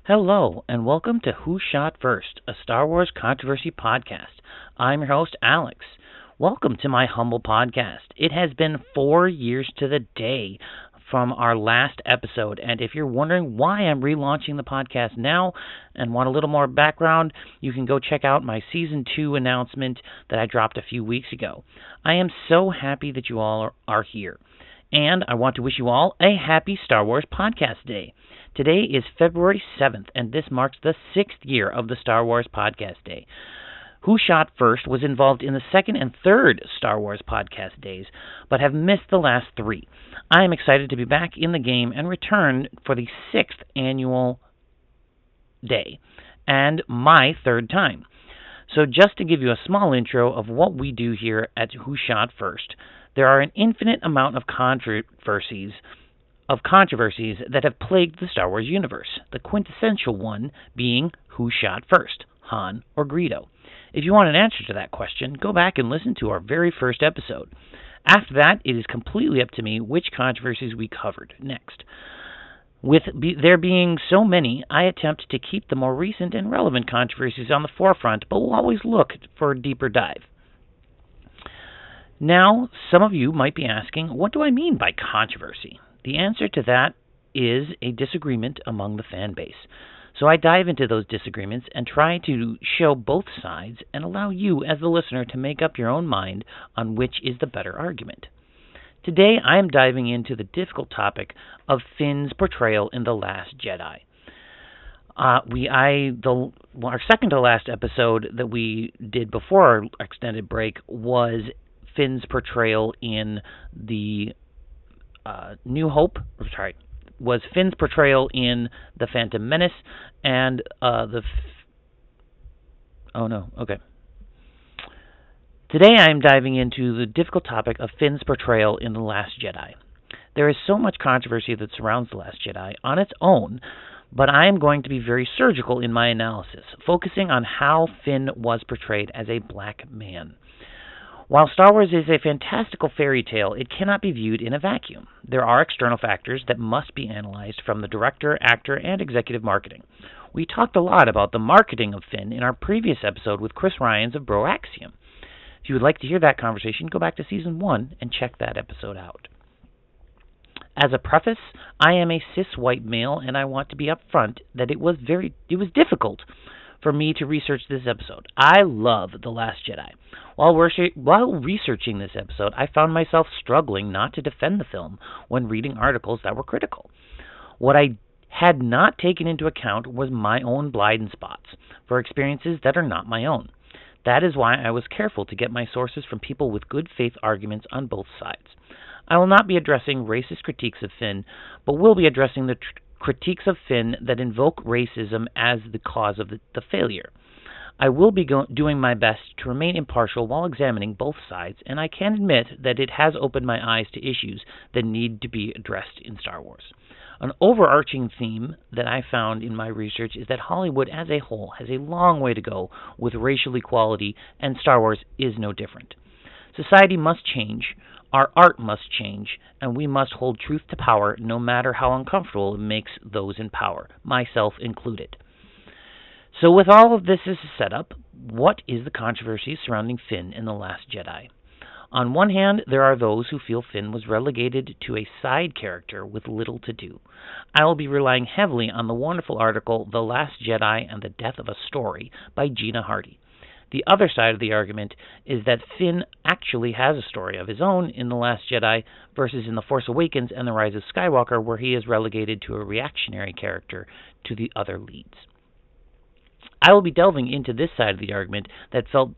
Hello, and welcome to Who Shot First, a Star Wars controversy podcast. I'm your host, Alex. Welcome to my humble podcast. It has been 4 years to the day from our last episode, and if you're wondering why I'm relaunching the podcast now and want a little more background, you can go check out my Season 2 announcement that I dropped a few weeks ago. I am so happy that you all are here, and I want to wish you all a happy Star Wars Podcast Day. Today is February 7th, and this marks the 6th year of the Star Wars Podcast Day. Who Shot First was involved in the second and third Star Wars Podcast Days, but have missed the last 3. I am excited to be back in the game and return for the 6th annual day, and my 3rd time. So just to give you a small intro of what we do here at Who Shot First, there are an infinite amount of controversies that have plagued the Star Wars universe, the quintessential one being who shot first, Han or Greedo. If you want an answer to that question, go back and listen to our very first episode. After that, it is completely up to me which controversies we covered next. With there being so many, I attempt to keep the more recent and relevant controversies on the forefront, but will always look for a deeper dive. Now, some of you might be asking, what do I mean by controversy? The answer to that is a disagreement among the fan base. So I dive into those disagreements and try to show both sides and allow you as the listener to make up your own mind on which is the better argument. Today I am diving into the difficult topic of Finn's portrayal in The Last Jedi. Our second to last episode that we did before our extended break was Finn's portrayal in the was Finn's portrayal in The Phantom Menace and Today I am diving into the difficult topic of Finn's portrayal in The Last Jedi. There is so much controversy that surrounds The Last Jedi on its own, but I am going to be very surgical in my analysis, focusing on how Finn was portrayed as a black man. While Star Wars is a fantastical fairy tale, it cannot be viewed in a vacuum. There are external factors that must be analyzed from the director, actor, and executive marketing. We talked a lot about the marketing of Finn in our previous episode with Chris Ryans of Bro Axiom. If you would like to hear that conversation, go back to Season 1 and check that episode out. As a preface, I am a cis white male, and I want to be upfront that it was difficult for me to research this episode. I love The Last Jedi. While researching this episode, I found myself struggling not to defend the film when reading articles that were critical. What I had not taken into account was my own blind spots for experiences that are not my own. That is why I was careful to get my sources from people with good faith arguments on both sides. I will not be addressing racist critiques of Finn, but will be addressing the critiques of Finn that invoke racism as the cause of the failure. I will be doing my best to remain impartial while examining both sides, and I can admit that it has opened my eyes to issues that need to be addressed in Star Wars. An overarching theme that I found in my research is that Hollywood as a whole has a long way to go with racial equality, and Star Wars is no different. Society must change, our art must change, and we must hold truth to power no matter how uncomfortable it makes those in power, myself included. So with all of this as a setup, what is the controversy surrounding Finn in The Last Jedi? On one hand, there are those who feel Finn was relegated to a side character with little to do. I will be relying heavily on the wonderful article The Last Jedi and the Death of a Story by Gina Hardy. The other side of the argument is that Finn actually has a story of his own in The Last Jedi versus in The Force Awakens and The Rise of Skywalker, where he is relegated to a reactionary character to the other leads. I will be delving into this side of the argument that felt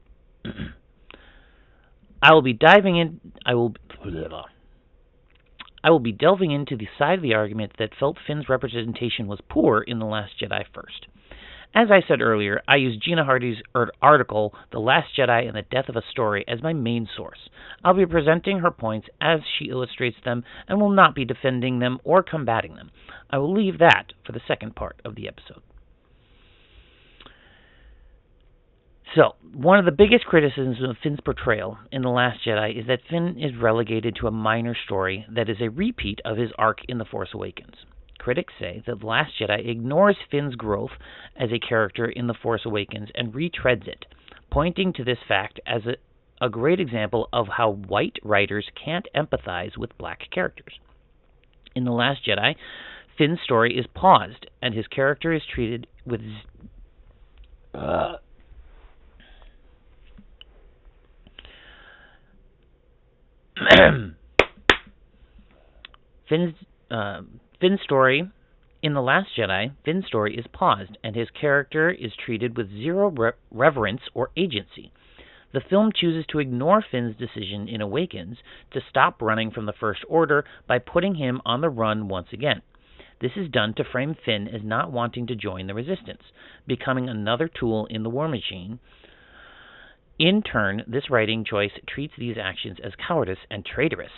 I will be delving into the side of the argument that felt Finn's representation was poor in The Last Jedi first. As I said earlier, I use Gina Hardy's article, The Last Jedi and the Death of a Story, as my main source. I'll be presenting her points as she illustrates them and will not be defending them or combating them. I will leave that for the second part of the episode. So, one of the biggest criticisms of Finn's portrayal in The Last Jedi is that Finn is relegated to a minor story that is a repeat of his arc in The Force Awakens. Critics say that The Last Jedi ignores Finn's growth as a character in The Force Awakens and retreads it, pointing to this fact as a great example of how white writers can't empathize with black characters. In The Last Jedi, Finn's story is paused, and his character is treated with Finn's story in The Last Jedi, Finn's story is paused, and his character is treated with zero reverence or agency. The film chooses to ignore Finn's decision in Awakens to stop running from the First Order by putting him on the run once again. This is done to frame Finn as not wanting to join the Resistance, becoming another tool in the war machine. In turn, this writing choice treats these actions as cowardice and traitorous.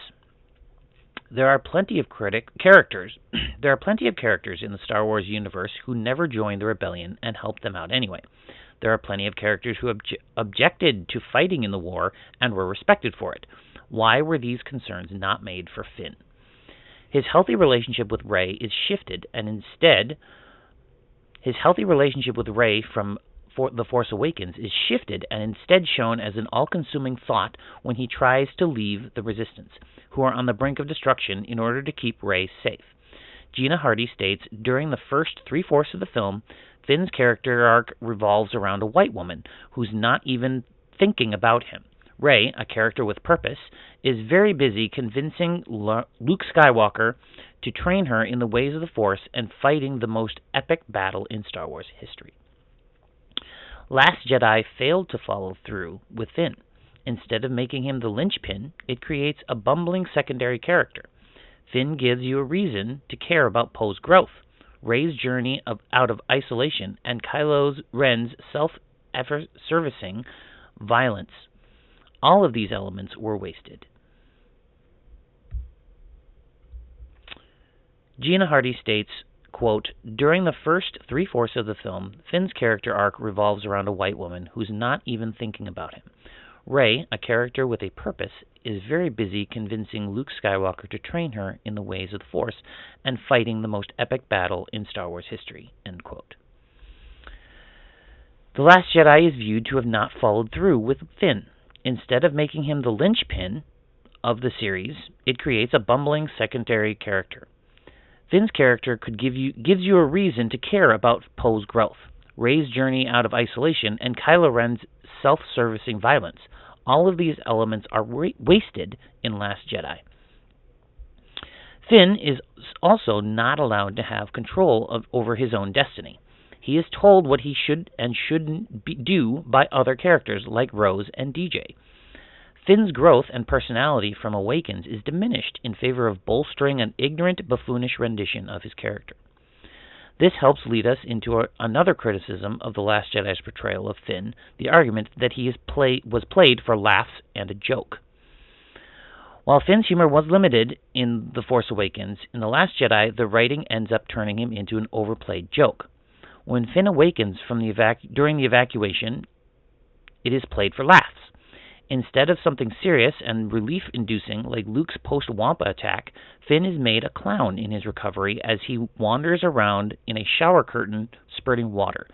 There are plenty of characters in the Star Wars universe who never joined the rebellion and helped them out anyway. There are plenty of characters who objected to fighting in the war and were respected for it. Why were these concerns not made for Finn? His healthy relationship with Rey is shifted, and instead, his healthy relationship with Rey from The Force Awakens is shifted and instead shown as an all-consuming thought when he tries to leave the Resistance, who are on the brink of destruction, in order to keep Rey safe. Gina Hardy states, during the first three-fourths of the film, Finn's character arc revolves around a white woman who's not even thinking about him. Rey, a character with purpose, is very busy convincing Luke Skywalker to train her in the ways of the Force and fighting the most epic battle in Star Wars history. Last Jedi failed to follow through with Finn. Instead of making him the linchpin, it creates a bumbling secondary character. Finn gives you a reason to care about Poe's growth, Rey's journey out of isolation, and Kylo Ren's self-servicing violence. All of these elements were wasted. Gina Hardy states, quote, during the first three-fourths of the film, Finn's character arc revolves around a white woman who's not even thinking about him. Rey, a character with a purpose, is very busy convincing Luke Skywalker to train her in the ways of the Force and fighting the most epic battle in Star Wars history, end quote. The Last Jedi is viewed to have not followed through with Finn. Instead of making him the linchpin of the series, it creates a bumbling secondary character. Finn's character gives you a reason to care about Poe's growth, Rey's journey out of isolation, and Kylo Ren's self-servicing violence. All of these elements are wasted in Last Jedi. Finn is also not allowed to have control over his own destiny. He is told what he should and shouldn't do by other characters like Rose and DJ. Finn's growth and personality from Awakens is diminished in favor of bolstering an ignorant, buffoonish rendition of his character. This helps lead us into another criticism of The Last Jedi's portrayal of Finn, the argument that he was played for laughs and a joke. While Finn's humor was limited in The Force Awakens, in The Last Jedi, the writing ends up turning him into an overplayed joke. When Finn awakens during the evacuation, it is played for laughs. Instead of something serious and relief-inducing like Luke's post-Wampa attack, Finn is made a clown in his recovery as he wanders around in a shower curtain spurting water.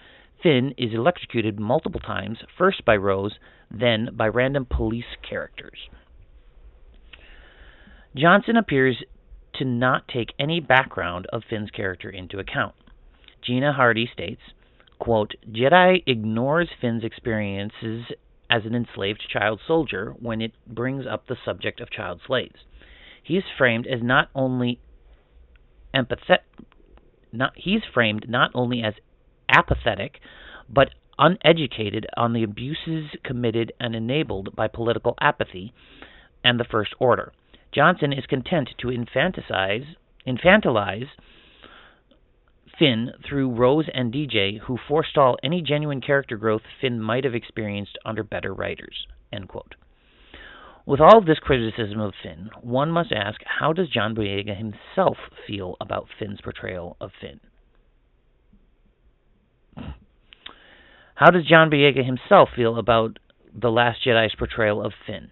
Finn is electrocuted multiple times, first by Rose, then by random police characters. Johnson appears to not take any background of Finn's character into account. Gina Hardy states, quote, Jedi ignores Finn's experiences as an enslaved child soldier when it brings up the subject of child slaves. He is framed as not only as apathetic, but uneducated on the abuses committed and enabled by political apathy and the First Order. Johnson is content to infantilize Finn through Rose and DJ, who forestall any genuine character growth Finn might have experienced under better writers, end quote. With all of this criticism of Finn, one must ask, how does John Boyega himself feel about Finn's portrayal of Finn? How does John Boyega himself feel about The Last Jedi's portrayal of Finn?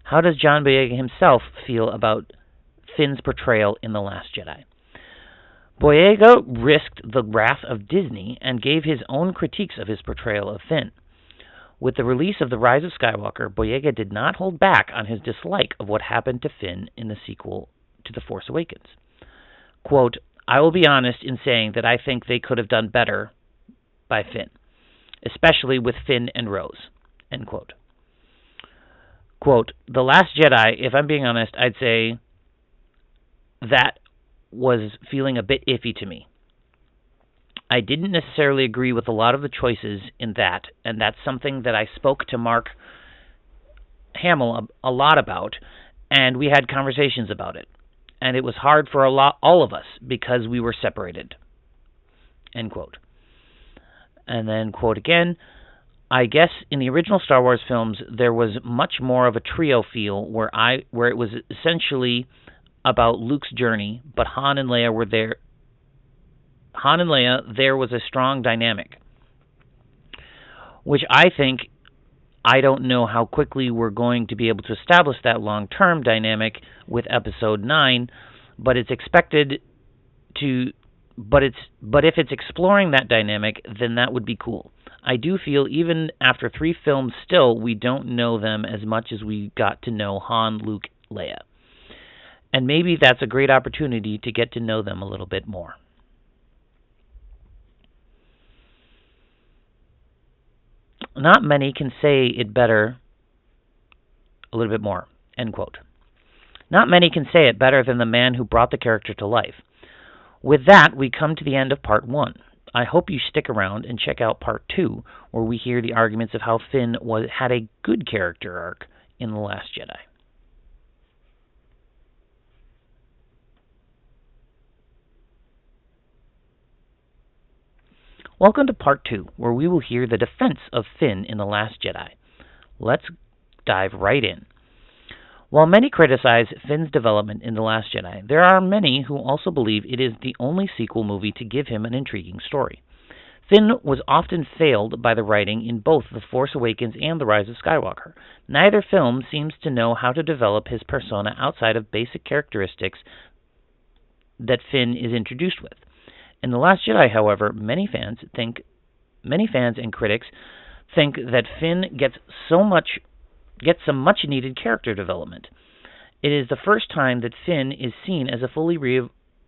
How does John Boyega himself feel about Finn's portrayal in The Last Jedi. Boyega risked the wrath of Disney and gave his own critiques of his portrayal of Finn. With the release of The Rise of Skywalker, Boyega did not hold back on his dislike of what happened to Finn in the sequel to The Force Awakens. Quote, "I will be honest in saying that I think they could have done better by Finn, especially with Finn and Rose." End quote. Quote, "The Last Jedi, if I'm being honest, I'd say that was feeling a bit iffy to me. I didn't necessarily agree with a lot of the choices in that, and that's something that I spoke to Mark Hamill a lot about, and we had conversations about it. And it was hard for all of us because we were separated." End quote. And then, quote again, "I guess in the original Star Wars films, there was much more of a trio feel where it was essentially about Luke's journey, but Han and Leia, there was a strong dynamic, which I think, I don't know how quickly we're going to be able to establish that long-term dynamic with Episode 9, but it's expected to, but if it's exploring that dynamic, then that would be cool. I do feel even after 3 films still, we don't know them as much as we got to know Han, Luke, Leia. And maybe that's a great opportunity to get to know them a little bit more." Not many can say it better, a little bit more, end quote. Not many can say it better than the man who brought the character to life. With that, we come to the end of Part 1. I hope you stick around and check out Part 2, where we hear the arguments of how Finn had a good character arc in The Last Jedi. Welcome to Part 2, where we will hear the defense of Finn in The Last Jedi. Let's dive right in. While many criticize Finn's development in The Last Jedi, there are many who also believe it is the only sequel movie to give him an intriguing story. Finn was often failed by the writing in both The Force Awakens and The Rise of Skywalker. Neither film seems to know how to develop his persona outside of basic characteristics that Finn is introduced with. In The Last Jedi, however, many fans and critics think that Finn gets some much-needed character development. It is the first time that Finn is seen as a fully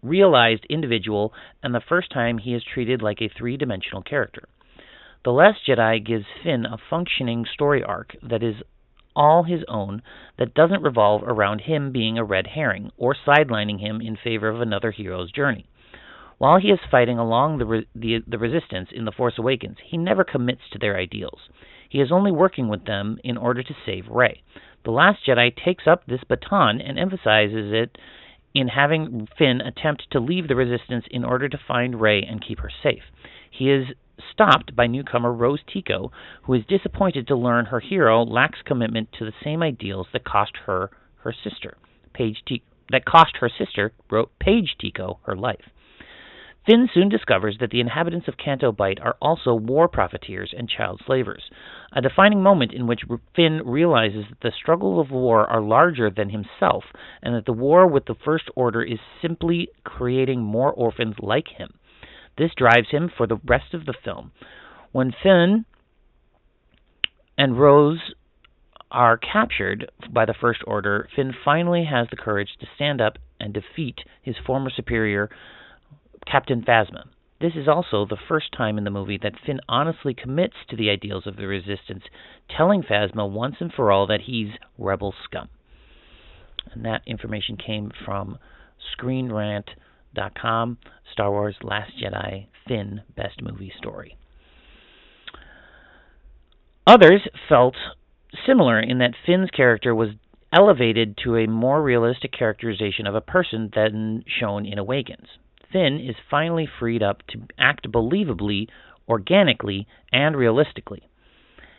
realized individual, and the first time he is treated like a 3-dimensional character. The Last Jedi gives Finn a functioning story arc that is all his own, that doesn't revolve around him being a red herring or sidelining him in favor of another hero's journey. While he is fighting along the Resistance in The Force Awakens, he never commits to their ideals. He is only working with them in order to save Rey. The Last Jedi takes up this baton and emphasizes it in having Finn attempt to leave the Resistance in order to find Rey and keep her safe. He is stopped by newcomer Rose Tico, who is disappointed to learn her hero lacks commitment to the same ideals that cost her sister, Paige Tico, her life. Finn soon discovers that the inhabitants of Canto Bight are also war profiteers and child slavers, a defining moment in which Finn realizes that the struggles of war are larger than himself, and that the war with the First Order is simply creating more orphans like him. This drives him for the rest of the film. When Finn and Rose are captured by the First Order, Finn finally has the courage to stand up and defeat his former superior, Captain Phasma. This is also the first time in the movie that Finn honestly commits to the ideals of the Resistance, telling Phasma once and for all that he's rebel scum. And that information came from ScreenRant.com, Star Wars Last Jedi, Finn, Best Movie Story. Others felt similar in that Finn's character was elevated to a more realistic characterization of a person than shown in Awakens. Finn is finally freed up to act believably, organically, and realistically.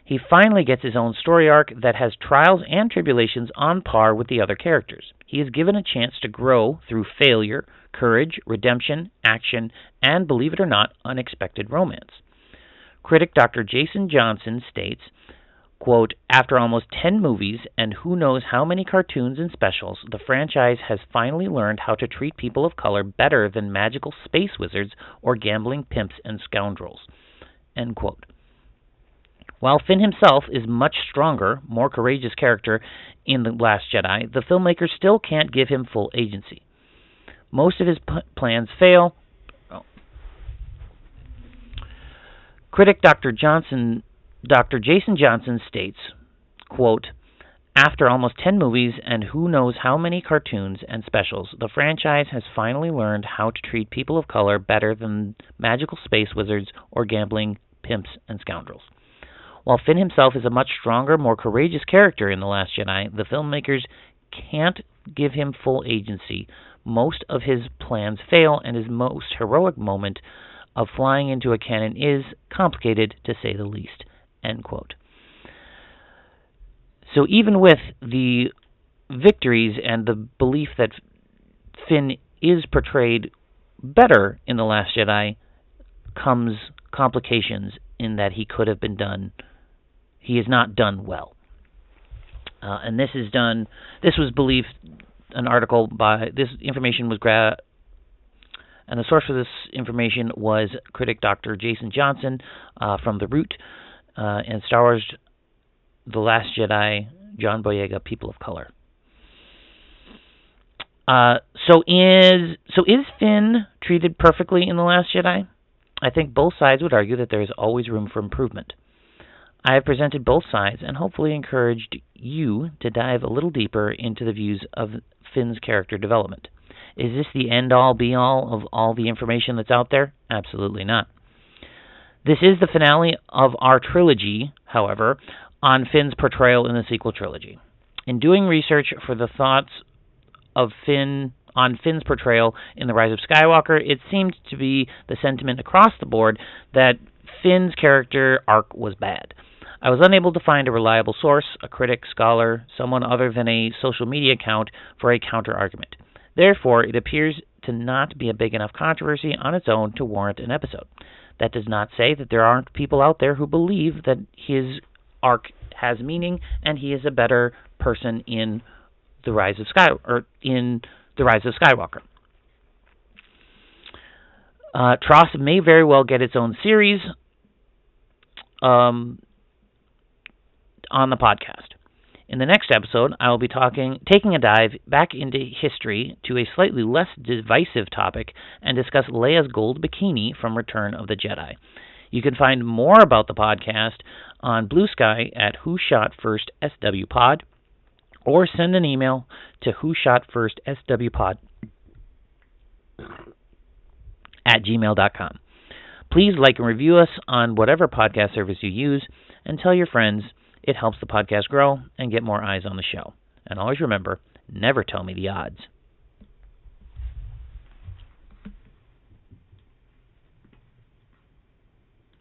He finally gets his own story arc that has trials and tribulations on par with the other characters. He is given a chance to grow through failure, courage, redemption, action, and, believe it or not, unexpected romance. Critic Dr. Jason Johnson states, Quote, after almost 10 movies and who knows how many cartoons and specials, the franchise has finally learned how to treat people of color better than magical space wizards or gambling pimps and scoundrels. End quote. While Finn himself is a much stronger, more courageous character in The Last Jedi, the filmmakers still can't give him full agency. Most of his plans fail. Critic Dr. Jason Johnson states, quote, after almost 10 movies and who knows how many cartoons and specials, the franchise has finally learned how to treat people of color better than magical space wizards or gambling pimps and scoundrels. While Finn himself is a much stronger, more courageous character in The Last Jedi, the filmmakers can't give him full agency. Most of his plans fail, and his most heroic moment of flying into a cannon is complicated, to say the least. End quote. So even with the victories and the belief that Finn is portrayed better in The Last Jedi comes complications in that he could have been done. He is not done well. And this was believed, an article by, this information was and the source for this information was critic Dr. Jason Johnson from The Root and Star Wars The Last Jedi, John Boyega, People of Color. So is Finn treated perfectly in The Last Jedi? I think both sides would argue that there is always room for improvement. I have presented both sides and hopefully encouraged you to dive a little deeper into the views of Finn's character development. Is this the end-all, be-all of all the information that's out there? Absolutely not. This is the finale of our trilogy, however, on Finn's portrayal in the sequel trilogy. In doing research for the thoughts of Finn on Finn's portrayal in The Rise of Skywalker, it seemed to be the sentiment across the board that Finn's character arc was bad. I was unable to find a reliable source, a critic, scholar, someone other than a social media account for a counter-argument. Therefore, it appears to not be a big enough controversy on its own to warrant an episode. That does not say that there aren't people out there who believe that his arc has meaning and he is a better person in The Rise of Skywalker. Tross may very well get its own series on the podcast. In the next episode, I will be taking a dive back into history to a slightly less divisive topic and discuss Leia's gold bikini from Return of the Jedi. You can find more about the podcast on Blue Sky at Who Shot First SW Pod, or send an email to whoshotfirstswpod@gmail.com. Please like and review us on whatever podcast service you use, and tell your friends. It helps the podcast grow and get more eyes on the show. And always remember, never tell me the odds.